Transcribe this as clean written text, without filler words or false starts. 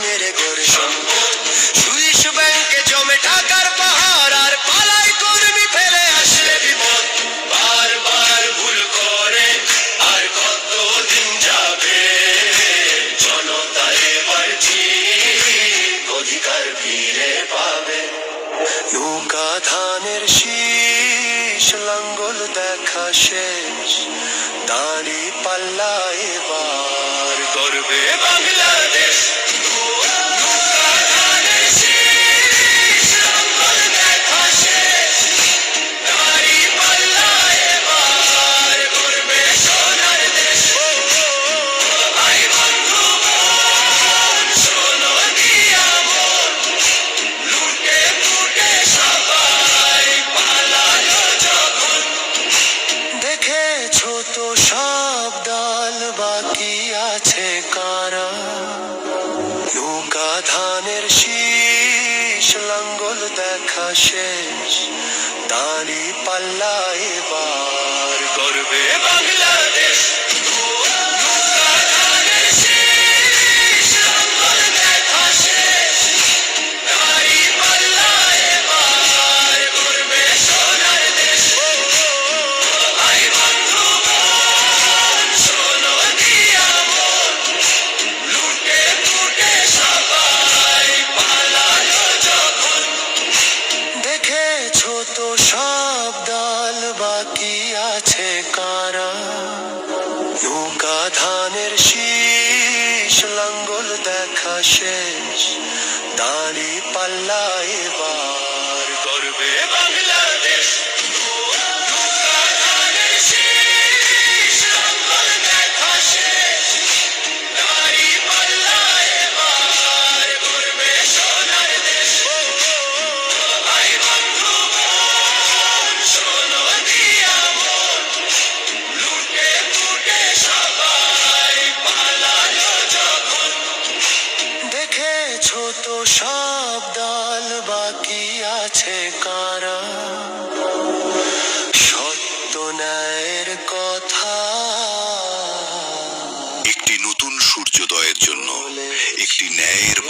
মেরে গড়ে সম্পদ। সুইস ব্যাংকে জমে টাকার পাহাড়, আর পালাই কর্মী ফেলে আসলে বিপদ। বারবার ভুল করে আর কতদিন যাবে, জনতা এবার ঠিক অধিকার ফিরে পাবে। নৌকা ধানের শীষ, লাঙ্গল দেখা শেষ, দাঁড়ি পাল্লা এবার করবে বাংলাদেশ। নৌকা ধানের শীষ, লাঙ্গল দেখা শেষ, দাঁড়ি পাল্লা এবার করবে সোনার দেশ। ভাই বন্ধু বোন, শোনো দিয়া মন, লুটে পুটে সবাই পালালো যখন। দেখেছো তো সব দল, বাকি আছে কারা? নৌকা ধানের শীষ, লাঙ্গল দেখা শেষ, দাঁড়ি পাল্লা এবার করবে বাংলাদেশ। নৌকা ধানের শীষ, লাঙ্গল দেখা শেষ, দাঁড়ি পাল্লা এবার করবে সোনার দেশ। ভাই বন্ধু বোন, শোনো দিয়া মন, লুটে পুটে সবাই পালালো যখন। দেখেছো তো সব দল, বাকি আছে কারা? নৌকা ধানের শীষ, লাঙ্গল দেখা শেষ, দাঁড়ি পাল্লা এবার করবে বাংলাদেশ। নৌকা ধানের শীষ, লাঙ্গল দেখা শেষ, দাঁড়ি পাল্লা এবার করবে সোনার দেশ। ভাই বন্ধু বোন, শোনো দিয়া মন, লুটে পুটে সবাই পালালো যখন। দেখেছো তো সব দল, বাকি আছে কারা? সত্য ন্যায়ের কথা। একটি নতুন সূর্যোদয়ের জন্য, একটি ন্যায়ের